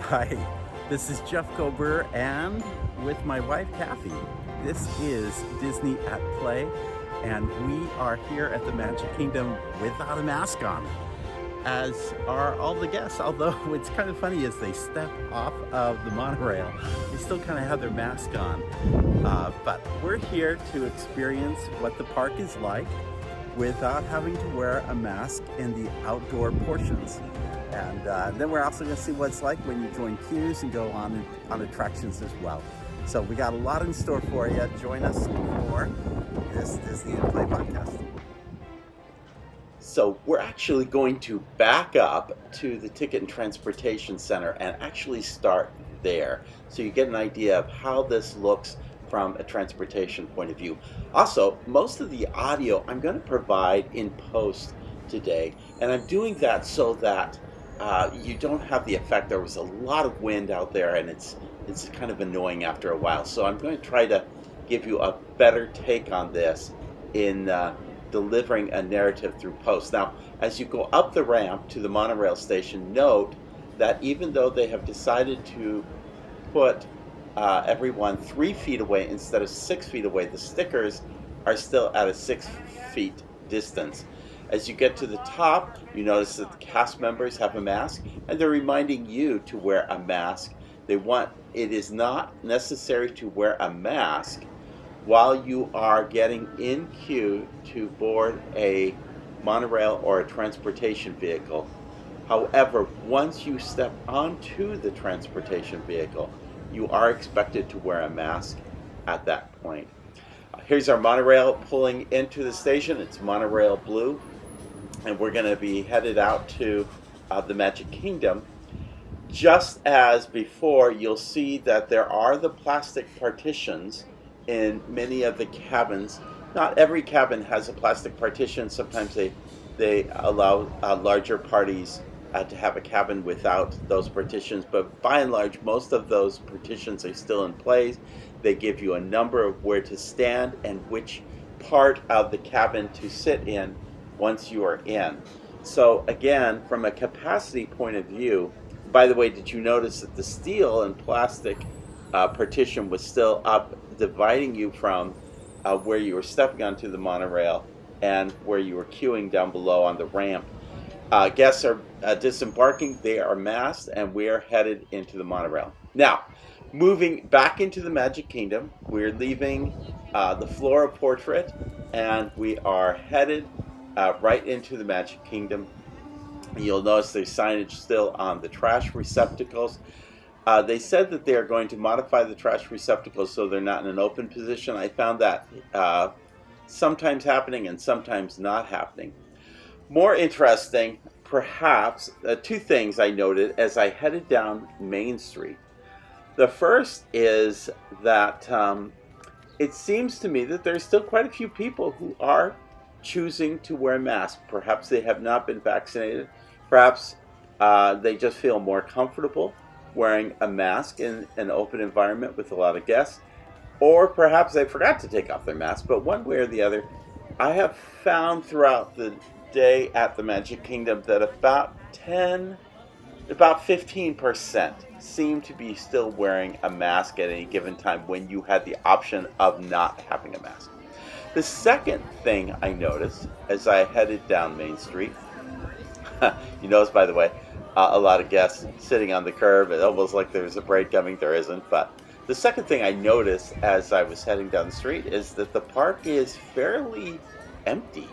Hi, this is Jeff Kober and with my wife Kathy. This is Disney at Play, and we are here at the Magic Kingdom without a mask on, as are all the guests. Although what's kind of funny is they step off of the monorail, they still kind of have their mask on. But we're here to experience what the park is like without having to wear a mask in the outdoor portions. And then we're also going to see what it's like when you join queues and go on attractions as well. So we got a lot in store for you. Join us for this Disney at Play podcast. So we're actually going to back up to the Ticket and Transportation Center and actually start there, so you get an idea of how this looks from a transportation point of view. Also, most of the audio I'm going to provide in post today, and I'm doing that so that you don't have the effect. There was a lot of wind out there, and it's kind of annoying after a while. So I'm going to try to give you a better take on this in delivering a narrative through post. Now, as you go up the ramp to the monorail station, note that even though they have decided to put everyone 3 feet away instead of 6 feet away, the stickers are still at a 6 feet distance. As you get to the top, you notice that the cast members have a mask, and they're reminding you to wear a mask. It is not necessary to wear a mask while you are getting in queue to board a monorail or a transportation vehicle. However, once you step onto the transportation vehicle, you are expected to wear a mask at that point. Here's our monorail pulling into the station. It's Monorail Blue, and we're going to be headed out to the Magic Kingdom. Just as before, you'll see that there are the plastic partitions in many of the cabins. Not every cabin has a plastic partition. Sometimes they allow larger parties to have a cabin without those partitions, but by and large, most of those partitions are still in place. They give you a number of where to stand and which part of the cabin to sit in once you are in. So again, from a capacity point of view, by the way, did you notice that the steel and plastic partition was still up, dividing you from where you were stepping onto the monorail and where you were queuing down below on the ramp? Guests are disembarking, they are masked, and we are headed into the monorail. Now, moving back into the Magic Kingdom, we're leaving the Flora Portrait, and we are headed right into the Magic Kingdom. You'll notice there's signage still on the trash receptacles. They said that they are going to modify the trash receptacles so they're not in an open position. I found that sometimes happening and sometimes not happening. More interesting, perhaps, two things I noted as I headed down Main Street. The first is that it seems to me that there's still quite a few people who are choosing to wear masks. Perhaps they have not been vaccinated. Perhaps they just feel more comfortable wearing a mask in an open environment with a lot of guests. Or perhaps they forgot to take off their mask. But one way or the other, I have found throughout the day at the Magic Kingdom that about 15% seem to be still wearing a mask at any given time when you had the option of not having a mask. The second thing I noticed as I headed down Main Street, you notice, by the way, a lot of guests sitting on the curb. It's almost like there's a parade coming. There isn't. But the second thing I noticed as I was heading down the street is that the park is fairly empty.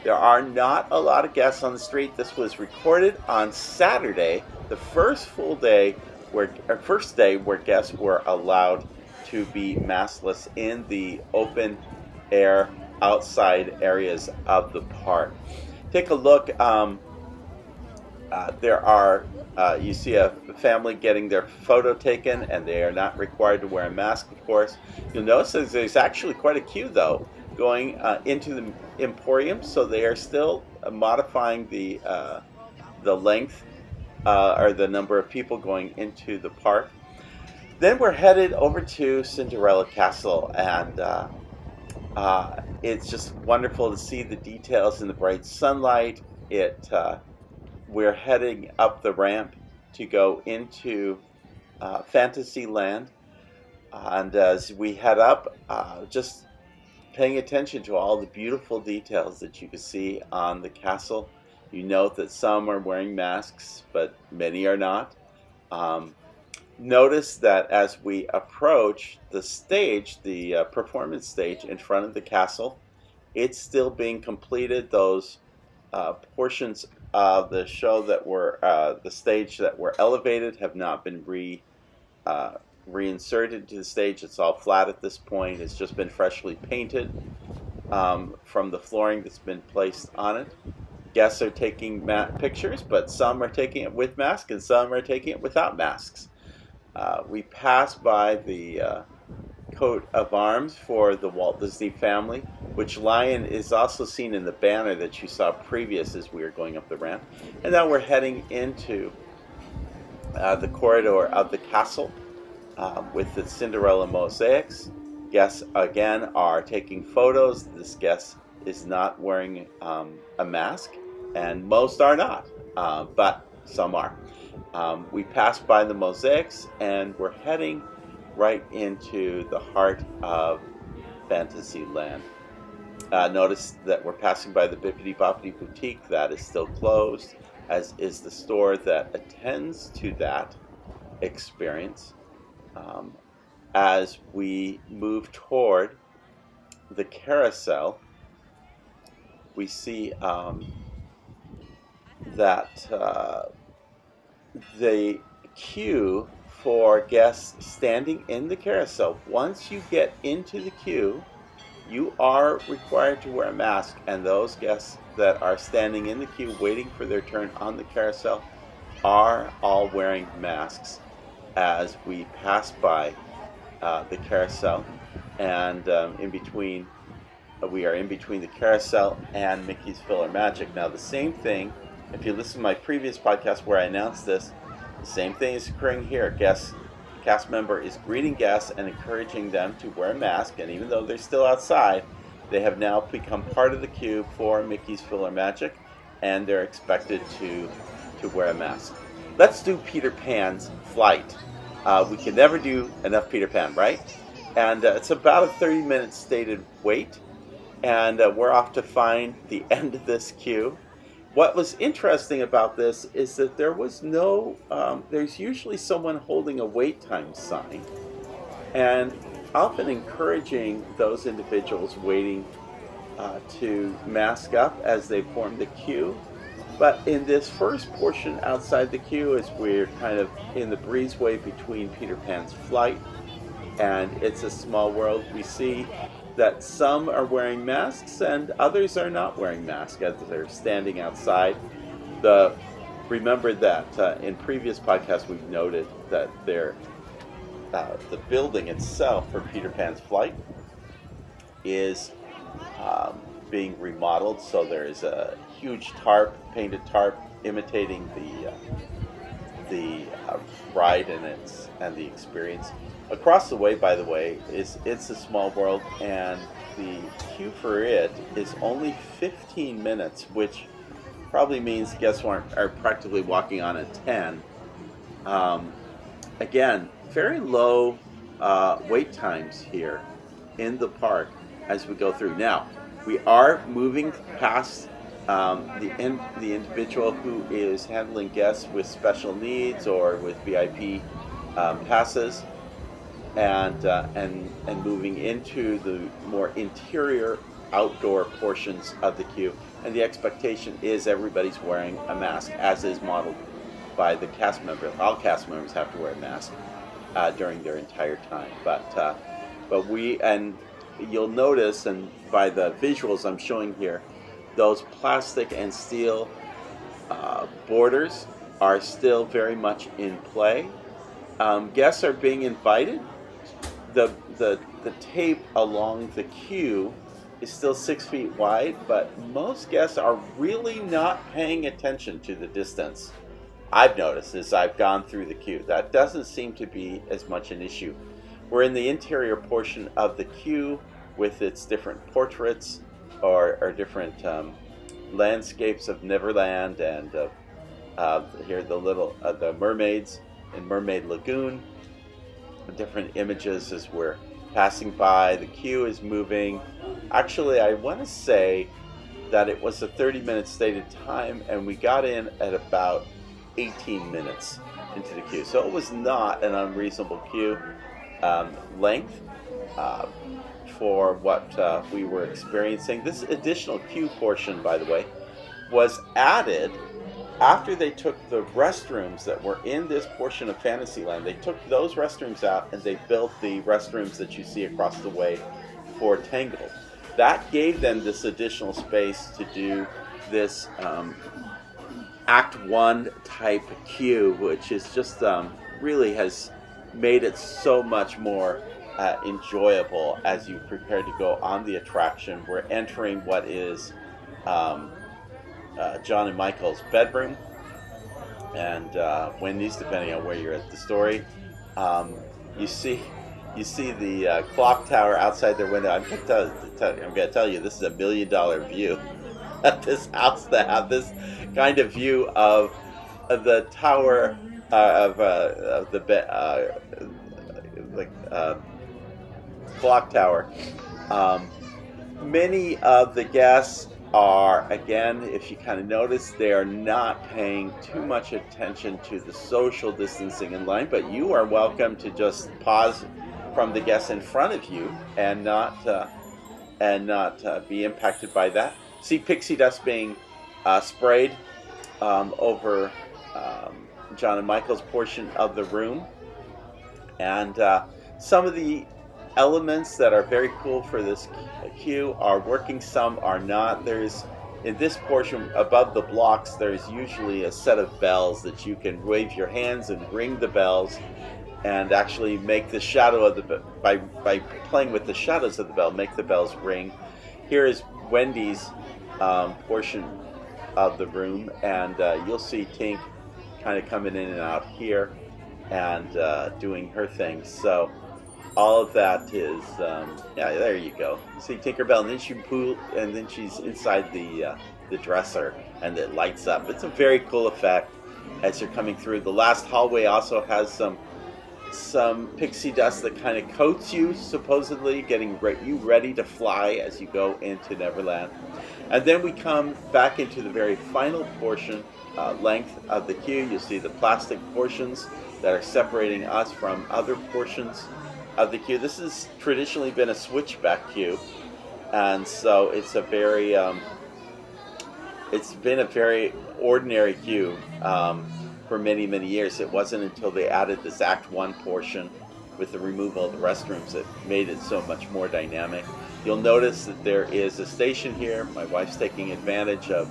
There are not a lot of guests on the street. This was recorded on Saturday, the first day where guests were allowed to be maskless in the open air outside areas of the park. Take a look. You see a family getting their photo taken, and they are not required to wear a mask, of course. You'll notice that there's actually quite a queue, though, going into the Emporium, so they are still modifying the length or the number of people going into the park. Then we're headed over to Cinderella Castle, and it's just wonderful to see the details in the bright sunlight. We're heading up the ramp to go into Fantasyland. And as we head up, just paying attention to all the beautiful details that you can see on the castle. You note that some are wearing masks, but many are not. Notice that as we approach the stage, the performance stage in front of the castle, it's still being completed. Those portions of the show that were the stage that were elevated have not been reinserted to the stage. It's all flat at this point. It's just been freshly painted from the flooring that's been placed on it. Guests are taking pictures, but some are taking it with masks and some are taking it without masks. We pass by the coat of arms for the Walt Disney family, which lion is also seen in the banner that you saw previous as we were going up the ramp. And now we're heading into the corridor of the castle with the Cinderella mosaics. Guests again are taking photos. This guest is not wearing a mask, and most are not, but some are. We passed by the mosaics and we're heading right into the heart of Fantasyland. Notice that we're passing by the Bippity Boppity Boutique. That is still closed, as is the store that attends to that experience. As we move toward the carousel, we see that the queue for guests standing in the carousel, once you get into the queue, you are required to wear a mask, and those guests that are standing in the queue waiting for their turn on the carousel are all wearing masks as we pass by the carousel. And we are in between the carousel and Mickey's PhilharMagic. Now the same thing, if you listen to my previous podcast where I announced this, the same thing is occurring here. Cast member is greeting guests and encouraging them to wear a mask, and even though they're still outside, they have now become part of the queue for Mickey's PhilharMagic, and they're expected to wear a mask. Let's do Peter Pan's flight. We can never do enough Peter Pan, right? And it's about a 30-minute stated wait, and we're off to find the end of this queue. What was interesting about this is that there was no, there's usually someone holding a wait time sign, and often encouraging those individuals waiting to mask up as they form the queue. But in this first portion outside the queue, as we're kind of in the breezeway between Peter Pan's flight and It's a Small World, we see that some are wearing masks and others are not wearing masks as they're standing outside. Remember that in previous podcasts we've noted that the building itself for Peter Pan's flight is being remodeled, so there is a huge painted tarp imitating the ride and the experience. Across the way, by the way, is It's a Small World, and the queue for it is only 15 minutes, which probably means guests are practically walking on at 10. Again, very low wait times here in the park as we go through. Now, we are moving past the individual who is handling guests with special needs or with VIP passes. And moving into the more interior outdoor portions of the queue. And the expectation is everybody's wearing a mask, as is modeled by the cast member. All cast members have to wear a mask during their entire time. But you'll notice, and by the visuals I'm showing here, those plastic and steel borders are still very much in play. Guests are being invited. The tape along the queue is still 6 feet wide, but most guests are really not paying attention to the distance. I've noticed as I've gone through the queue. That doesn't seem to be as much an issue. We're in the interior portion of the queue with its different portraits or different landscapes of Neverland and here the mermaids. in Mermaid Lagoon. Different images as we're passing by. The queue is moving. Actually, I want to say that it was a 30-minute stated time, and we got in at about 18 minutes into the queue. So it was not an unreasonable queue length for what we were experiencing. This additional queue portion, by the way, was added after they took the restrooms that were in this portion of Fantasyland. They took those restrooms out and they built the restrooms that you see across the way for Tangled. That gave them this additional space to do this Act 1 type queue, which is just really has made it so much more enjoyable as you prepare to go on the attraction. We're entering what is John and Michael's bedroom, and Wendy's, depending on where you're at the story. You see the clock tower outside their window. I'm going to tell you, this is $1 million view at this house to have this kind of view of the tower of the clock tower. Many of the guests are, again, if you kind of notice, they are not paying too much attention to the social distancing in line, but you are welcome to just pause from the guests in front of you and not be impacted by that. See pixie dust being sprayed over John and Michael's portion of the room, and some of the elements that are very cool for this queue are working, some are not. There's, in this portion above the blocks, there's usually a set of bells that you can wave your hands and ring the bells and actually make the shadow of the by playing with the shadows of the bell, make the bells ring. Here is Wendy's portion of the room, and you'll see Tink kind of coming in and out here and doing her thing. So all of that is, yeah, there you go. See Tinkerbell, and then she's inside the dresser, and it lights up. It's a very cool effect as you're coming through. The last hallway also has some pixie dust that kind of coats you, supposedly getting you ready to fly as you go into Neverland. And then we come back into the very final portion, length of the queue. You'll see the plastic portions that are separating us from other portions of the queue. This has traditionally been a switchback queue, and so it's a very it's been a very ordinary queue for many years. It wasn't until they added this Act 1 portion with the removal of the restrooms that made it so much more dynamic. You'll notice that there is a station here. My wife's taking advantage of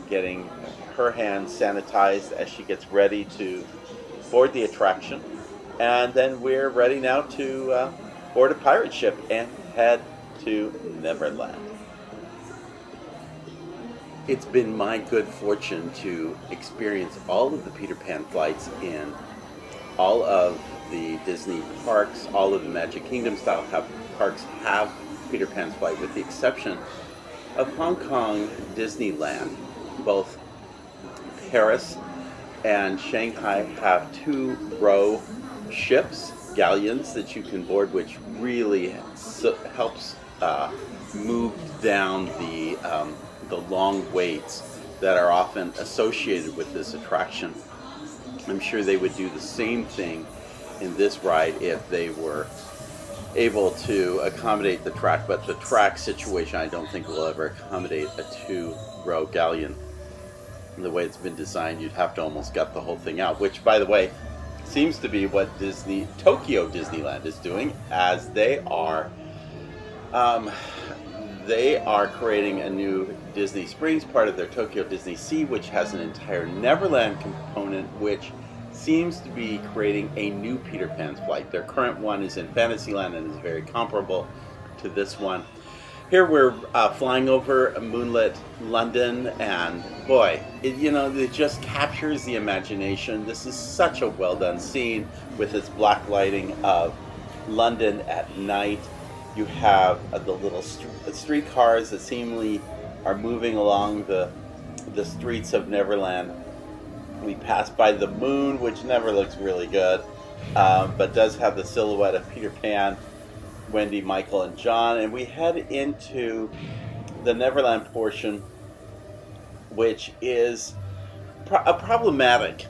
getting her hands sanitized as she gets ready to board the attraction. And then we're ready now to board a pirate ship and head to Neverland. It's been my good fortune to experience all of the Peter Pan flights in all of the Disney parks. All of the Magic Kingdom style parks have Peter Pan's flight, with the exception of Hong Kong Disneyland. Both Paris and Shanghai have 2-row ships, galleons, that you can board, which really helps move down the long waits that are often associated with this attraction. I'm sure they would do the same thing in this ride if they were able to accommodate the track, but the track situation I don't think will ever accommodate a 2-row galleon. The way it's been designed, you'd have to almost gut the whole thing out, which, by the way, seems to be what Tokyo Disneyland is doing, as they are creating a new Disney Springs, part of their Tokyo Disney Sea, which has an entire Neverland component, which seems to be creating a new Peter Pan's flight. Their current one is in Fantasyland and is very comparable to this one. Here we're flying over moonlit London, and boy, it just captures the imagination. This is such a well done scene with its black lighting of London at night. You have the little streetcars that seemingly are moving along the streets of Neverland, We pass by the moon, which never looks really good, but does have the silhouette of Peter Pan, Wendy, Michael, and John. And we head into the Neverland portion, which is problematic,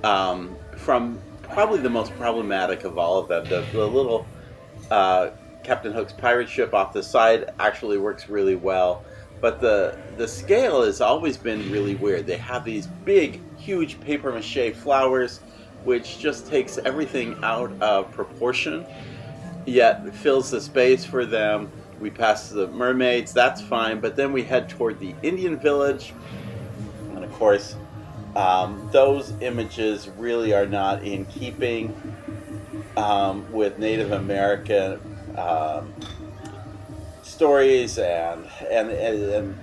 from probably the most problematic of all of them. The little Captain Hook's pirate ship off the side actually works really well, but the scale has always been really weird. They have these big, huge papier-mâché flowers, which just takes everything out of proportion, yet fills the space for them. We pass the mermaids, that's fine, but then we head toward the Indian village, and of course, those images really are not in keeping with Native American stories, and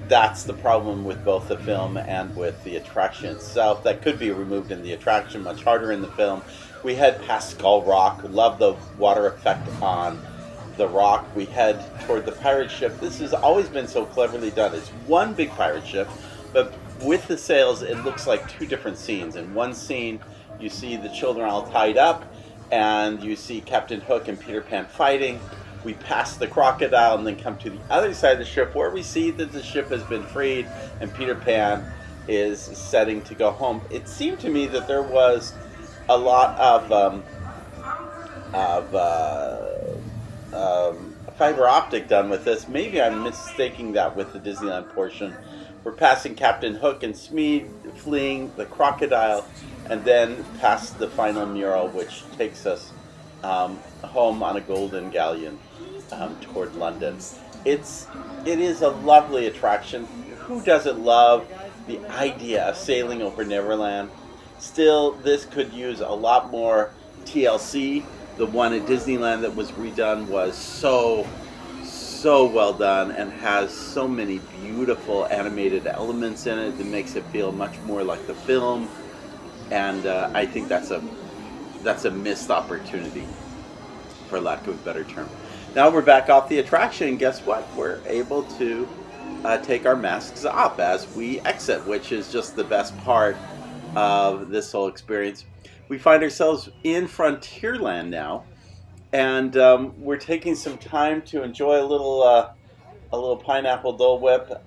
that's the problem with both the film and with the attraction itself. That could be removed in the attraction, much harder in the film. We head past Skull Rock, love the water effect on the rock. We head toward the pirate ship. This has always been so cleverly done. It's one big pirate ship, but with the sails, it looks like two different scenes. In one scene, you see the children all tied up, and you see Captain Hook and Peter Pan fighting. We pass the crocodile and then come to the other side of the ship, where we see that the ship has been freed and Peter Pan is setting to go home. It seemed to me that there was a lot of fiber optic done with this. Maybe I'm mistaking that with the Disneyland portion. We're passing Captain Hook and Smead fleeing the crocodile, and then past the final mural, which takes us home on a golden galleon toward London. It is a lovely attraction. Who doesn't love the idea of sailing over Neverland? Still, this could use a lot more TLC. The one at Disneyland that was redone was so well done and has so many beautiful animated elements in it that makes it feel much more like the film. And I think that's a missed opportunity, for lack of a better term. Now we're back off the attraction, and guess what? We're able to take our masks off as we exit, which is just the best part of this whole experience. We find ourselves in Frontierland now, and we're taking some time to enjoy a little pineapple Dole Whip,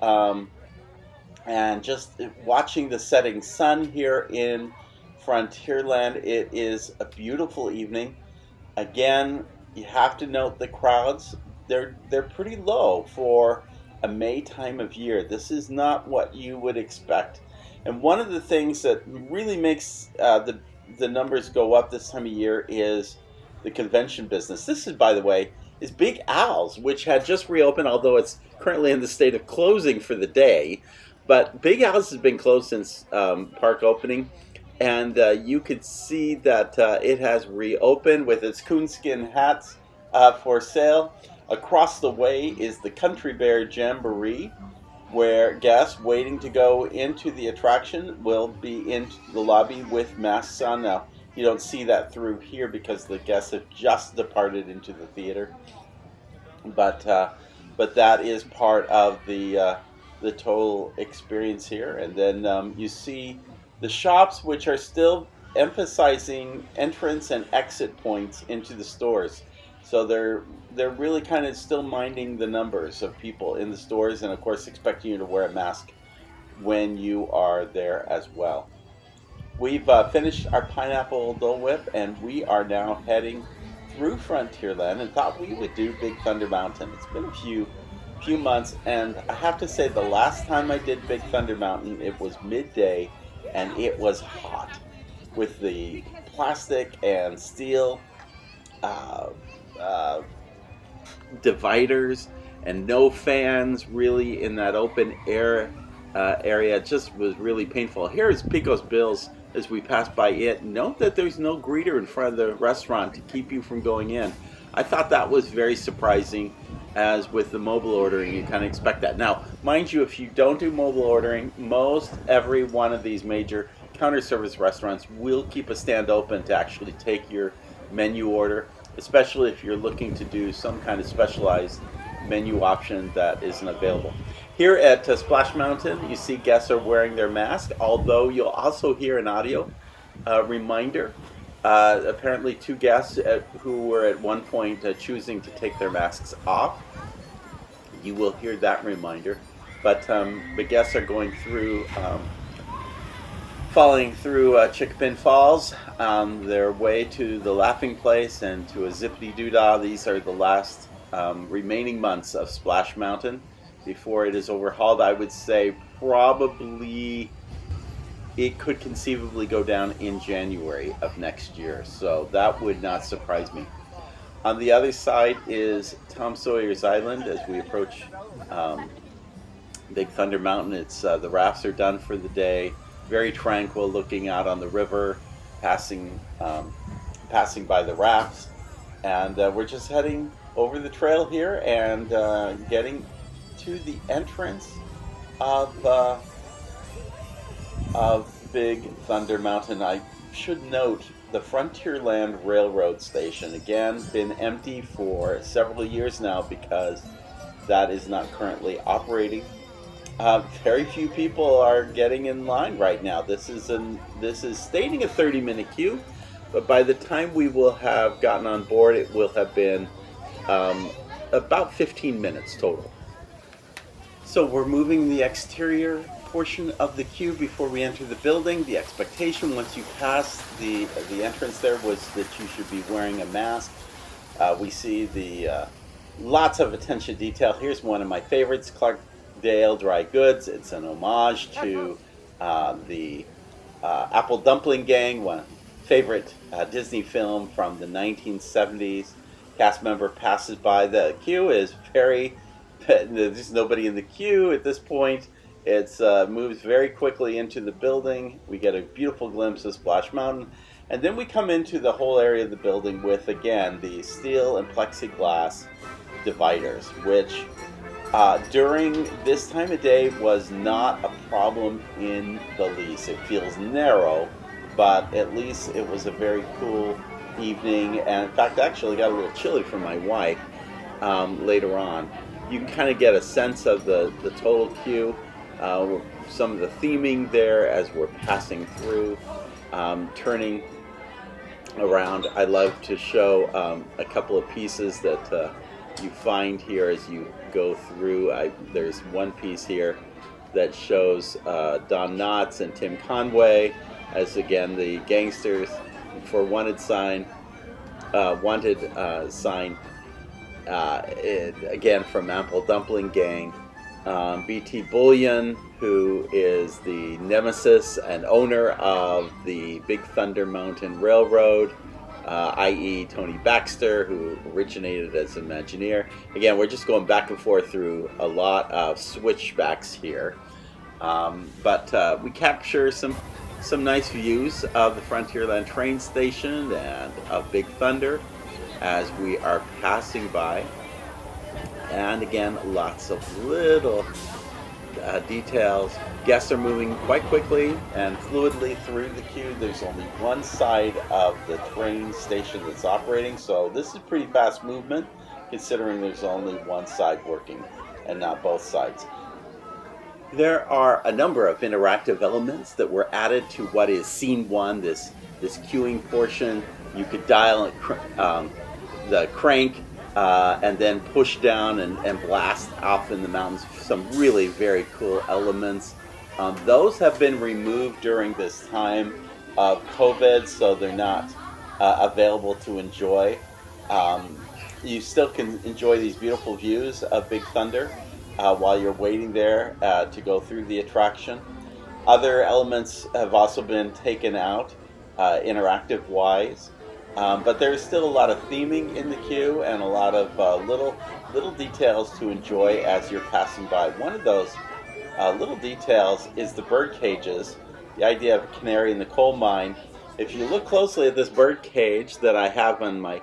and just watching the setting sun here in Frontierland. It is a beautiful evening. Again, you have to note the crowds. They're pretty low for a May time of year. This is not what you would expect. And one of the things that really makes the numbers go up this time of year is the convention business. This is, by the way, is Big Al's, which had just reopened, although it's currently in the state of closing for the day. But Big Al's has been closed since park opening, and you could see that it has reopened with its coonskin hats for sale. Across the way is the Country Bear Jamboree, where guests waiting to go into the attraction will be in the lobby with masks on. Now, you don't see that through here because the guests have just departed into the theater. But that is part of the total experience here. And then you see the shops, which are still emphasizing entrance and exit points into the stores. So they're really kind of still minding the numbers of people in the stores, and of course expecting you to wear a mask when you are there as well. We've finished our pineapple Dole Whip, and we are now heading through Frontierland, and thought we would do Big Thunder Mountain. It's been a few months, and I have to say the last time I did Big Thunder Mountain, it was midday, and it was hot with the plastic and steel dividers and no fans really in that open air area. It just was really painful. Here is Pico's Bills as we pass by it. Note that there's no greeter in front of the restaurant to keep you from going in. I thought that was very surprising, as with the mobile ordering you kind of expect that. Now, mind you, if you don't do mobile ordering, most every one of these major counter service restaurants will keep a stand open to actually take your menu order, especially if you're looking to do some kind of specialized menu option that isn't available. Here at Splash Mountain, you see guests are wearing their mask, although you'll also hear an audio reminder. Apparently, two guests who were at one point choosing to take their masks off. You will hear that reminder. But the guests are going through, falling through Chickapin Falls on their way to the Laughing Place and to a Zippity Doodah. These are the last remaining months of Splash Mountain before it is overhauled. I would say probably it could conceivably go down in January of next year, so that would not surprise me. On the other side is Tom Sawyer's Island as we approach Big Thunder Mountain. It's the rafts are done for the day. Very tranquil, looking out on the river, passing by the rafts, and we're just heading over the trail here and getting to the entrance of Big Thunder Mountain. I should note the Frontierland Railroad Station, again, been empty for several years now because that is not currently operating. Very few people are getting in line right now. This is stating a 30-minute queue, but by the time we will have gotten on board, it will have been about 15 minutes total. So we're moving the exterior portion of the queue before we enter the building. The expectation once you pass the entrance there was that you should be wearing a mask. We see the lots of attention detail. Here's one of my favorites, Clarkdale Dry Goods. It's an homage to the Apple Dumpling Gang, one favorite Disney film from the 1970s. Cast member passes by. The queue is there's nobody in the queue at this point. It's moves very quickly into the building. We get a beautiful glimpse of Splash Mountain. And then we come into the whole area of the building with, again, the steel and plexiglass dividers, which during this time of day was not a problem in the least. It feels narrow, but at least it was a very cool evening. And in fact, actually got a little chilly from my wife later on. You can kind of get a sense of the total queue. Some of the theming there as we're passing through, turning around. I love to show a couple of pieces that you find here as you go through. There's one piece here that shows Don Knotts and Tim Conway as, again, the gangsters for wanted sign, again from Apple Dumpling Gang. B.T. Bullion, who is the nemesis and owner of the Big Thunder Mountain Railroad, i.e. Tony Baxter, who originated as an Imagineer. Again, we're just going back and forth through a lot of switchbacks here. But we capture some nice views of the Frontierland train station and of Big Thunder as we are passing by. And again, lots of little details. Guests are moving quite quickly and fluidly through the queue. There's only one side of the train station that's operating, so this is pretty fast movement considering there's only one side working and not both sides. There are a number of interactive elements that were added to what is Scene 1, this queuing portion. You could dial the crank and then push down and blast off in the mountains. Some really very cool elements. Those have been removed during this time of COVID, so they're not available to enjoy. You still can enjoy these beautiful views of Big Thunder while you're waiting there to go through the attraction. Other elements have also been taken out interactive-wise. But there's still a lot of theming in the queue and a lot of little details to enjoy as you're passing by. One of those little details is the bird cages, the idea of a canary in the coal mine. If you look closely at this bird cage that I have on my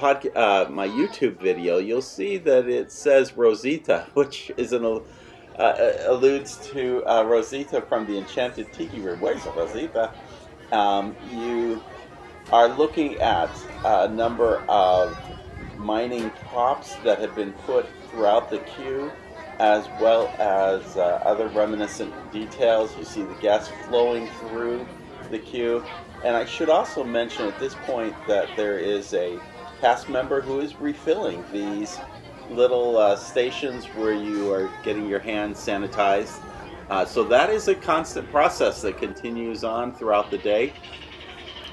my YouTube video, you'll see that it says Rosita, which is alludes to Rosita from the Enchanted Tiki Room. Where's Rosita? You are looking at a number of mining props that have been put throughout the queue. as well as other reminiscent details. You see the guests flowing through the queue. And I should also mention at this point that there is a cast member who is refilling these little stations where you are getting your hands sanitized. So that is a constant process that continues on throughout the day.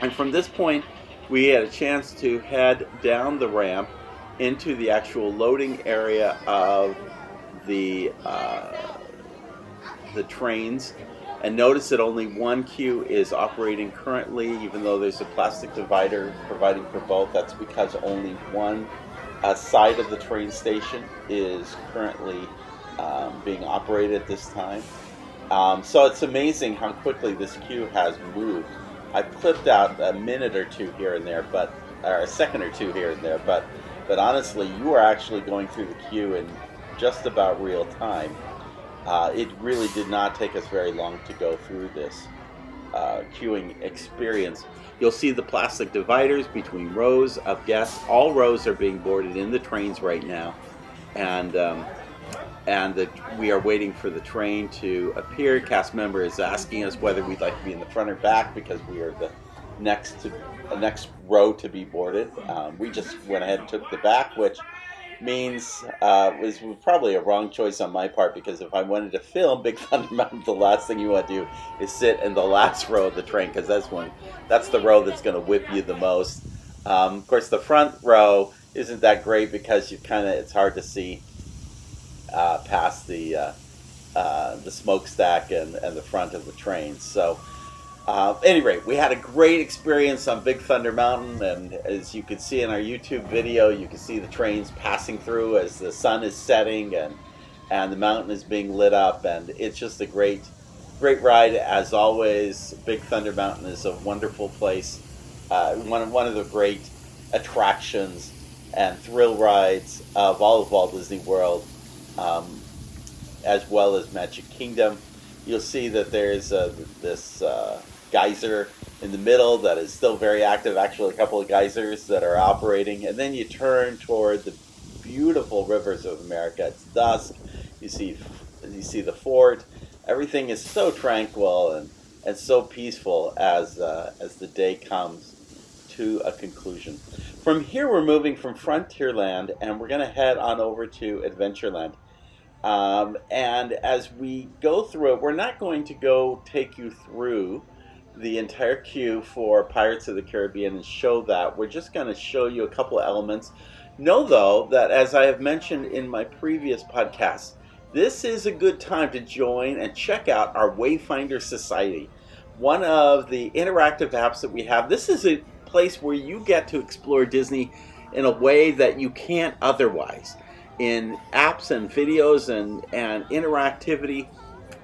And from this point, we had a chance to head down the ramp into the actual loading area of the trains, and notice that only one queue is operating currently, even though there's a plastic divider providing for both. That's because only one side of the train station is currently being operated at this time. So it's amazing how quickly this queue has moved. I clipped out a minute or two here and there, or a second or two here and there, but honestly, you are actually going through the queue in just about real time. It really did not take us very long to go through this queuing experience. You'll see the plastic dividers between rows of guests. All rows are being boarded in the trains right now, and we are waiting for the train to appear. Cast member is asking us whether we'd like to be in the front or back because we are the next row to be boarded. We just went ahead and took the back, which means was probably a wrong choice on my part, because if I wanted to film Big Thunder Mountain, the last thing you want to do is sit in the last row of the train, because that's the row that's going to whip you the most. Of course, the front row isn't that great because it's hard to see past the smokestack and the front of the train. So at any rate, we had a great experience on Big Thunder Mountain, and as you can see in our YouTube video, you can see the trains passing through as the sun is setting and the mountain is being lit up, and it's just a great ride as always. Big Thunder Mountain is a wonderful place, one of the great attractions and thrill rides of all of Walt Disney World, as well as Magic Kingdom. You'll see that there's this geyser in the middle that is still very active, actually a couple of geysers that are operating, and then you turn toward the beautiful rivers of America. It's dusk, you see the fort. Everything is so tranquil and so peaceful as the day comes to a conclusion. From here we're moving from Frontierland and we're going to head on over to Adventureland. And as we go through it, we're not going to go take you through the entire queue for Pirates of the Caribbean and show that. We're just going to show you a couple of elements. Know, though, that as I have mentioned in my previous podcast, this is a good time to join and check out our Wayfinder Society, one of the interactive apps that we have. This is a place where you get to explore Disney in a way that you can't otherwise, in apps and videos and interactivity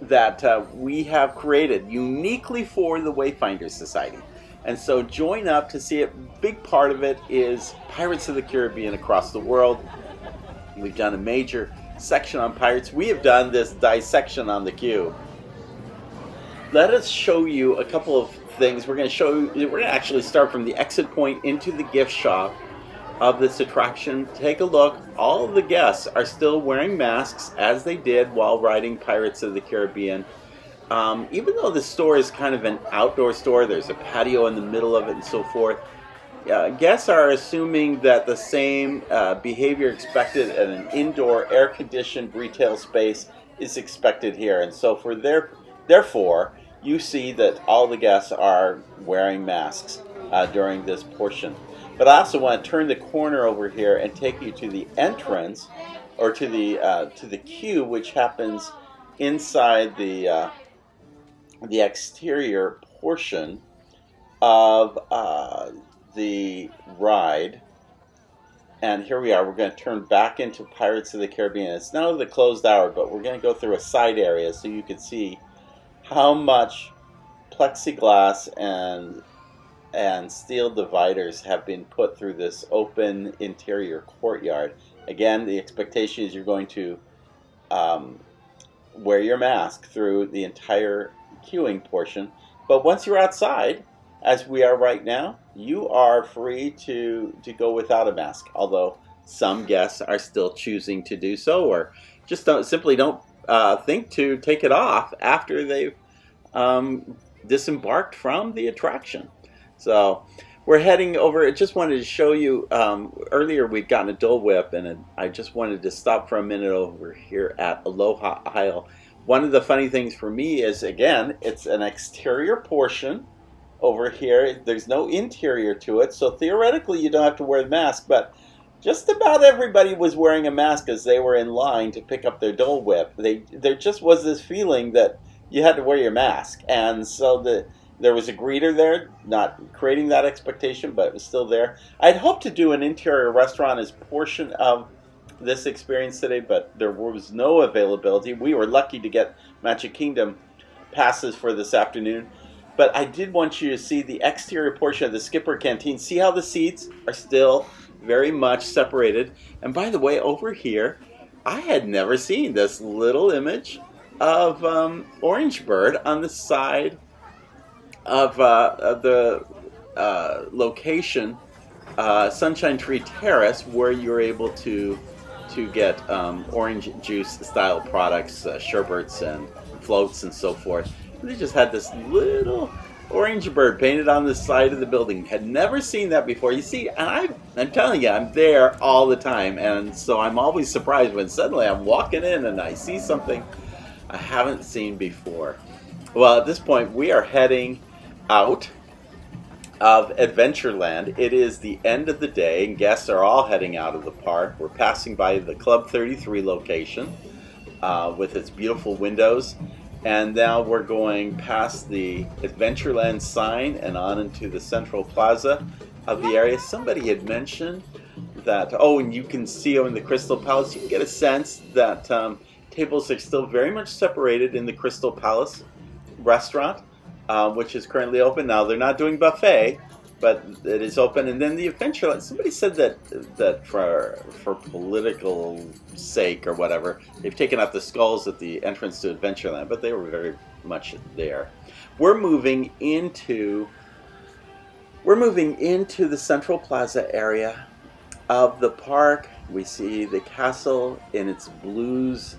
that we have created uniquely for the Wayfinder Society. And so join up to see it. Big part of it is Pirates of the Caribbean across the world. We've done a major section on pirates. We have done this dissection on the queue. Let us show you a couple of things. We're going to actually start from the exit point into the gift shop of this attraction. Take a look. All of the guests are still wearing masks as they did while riding Pirates of the Caribbean. Even though the store is kind of an outdoor store, there's a patio in the middle of it and so forth. Guests are assuming that the same behavior expected at an indoor air-conditioned retail space is expected here. And so therefore, you see that all the guests are wearing masks during this portion. But I also want to turn the corner over here and take you to the entrance, or to the queue, which happens inside the exterior portion of the ride. And here we are. We're going to turn back into Pirates of the Caribbean. It's now the closed hour, but we're going to go through a side area so you can see how much plexiglass and steel dividers have been put through this open interior courtyard. Again, the expectation is you're going to wear your mask through the entire queuing portion. But once you're outside, as we are right now, you are free to go without a mask, although some guests are still choosing to do so, or just don't think to take it off after they've disembarked from the attraction. So we're heading over. I just wanted to show you, earlier we'd gotten a Dole Whip, and I just wanted to stop for a minute over here at Aloha Isle. One of the funny things for me is, again, it's an exterior portion over here. There's no interior to it, so theoretically you don't have to wear the mask, but just about everybody was wearing a mask as they were in line to pick up their Dole Whip. There just was this feeling that you had to wear your mask, and so there was a greeter there, not creating that expectation, but it was still there. I'd hoped to do an interior restaurant as portion of this experience today, but there was no availability. We were lucky to get Magic Kingdom passes for this afternoon. But I did want you to see the exterior portion of the Skipper Canteen. See how the seats are still very much separated. And by the way, over here, I had never seen this little image of Orange Bird on the side of the location, Sunshine Tree Terrace, where you're able to get orange juice style products, sherbets and floats and so forth. They just had this little orange bird painted on the side of the building. Had never seen that before. You see, and I'm telling you, I'm there all the time, and so I'm always surprised when suddenly I'm walking in and I see something I haven't seen before. Well, at this point, we are heading out of Adventureland. It is the end of the day, and guests are all heading out of the park. We're passing by the Club 33 location with its beautiful windows. And now we're going past the Adventureland sign and on into the Central Plaza of the area. Somebody had mentioned that, and you can see in the Crystal Palace, you can get a sense that tables are still very much separated in the Crystal Palace restaurant, which is currently open. Now, they're not doing buffet, but it is open. And then the Adventureland, somebody said that for political sake or whatever, they've taken out the skulls at the entrance to Adventureland, but they were very much there. We're moving into the Central Plaza area of the park. We see the castle in its blues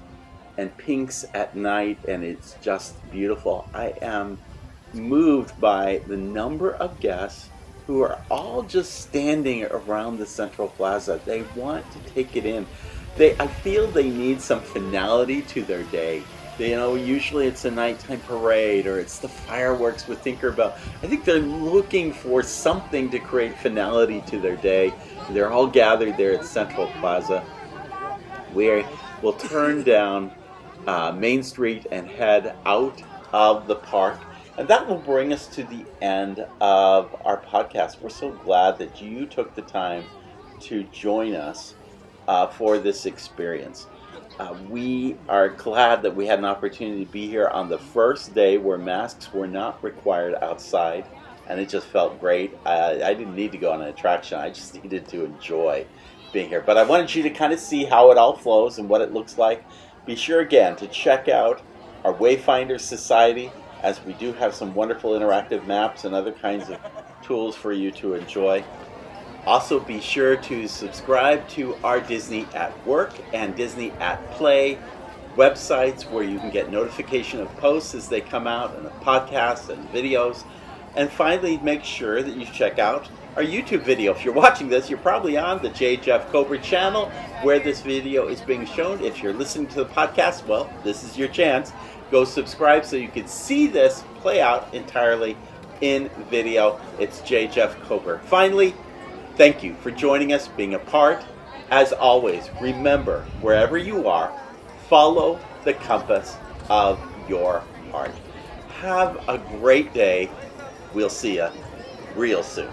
and pinks at night, and it's just beautiful. I am moved by the number of guests who are all just standing around the Central Plaza. They want to take it in. I feel they need some finality to their day. Usually it's a nighttime parade or it's the fireworks with Tinkerbell. I think they're looking for something to create finality to their day. They're all gathered there at Central Plaza. We'll turn down Main Street and head out of the park. And that will bring us to the end of our podcast. We're so glad that you took the time to join us for this experience. We are glad that we had an opportunity to be here on the first day where masks were not required outside, and it just felt great. I didn't need to go on an attraction. I just needed to enjoy being here. But I wanted you to kind of see how it all flows and what it looks like. Be sure, again, to check out our Wayfinder Society, as we do have some wonderful interactive maps and other kinds of tools for you to enjoy. Also, be sure to subscribe to our Disney at Work and Disney at Play websites, where you can get notification of posts as they come out, and podcasts and videos. And finally, make sure that you check out our YouTube video. If you're watching this, you're probably on the J. Jeff Cobra channel, where this video is being shown. If you're listening to the podcast, well, this is your chance. Go subscribe so you can see this play out entirely in video. It's J. Jeff Cobra. Finally, thank you for joining us, being a part. As always, remember, wherever you are, follow the compass of your heart. Have a great day. We'll see you real soon.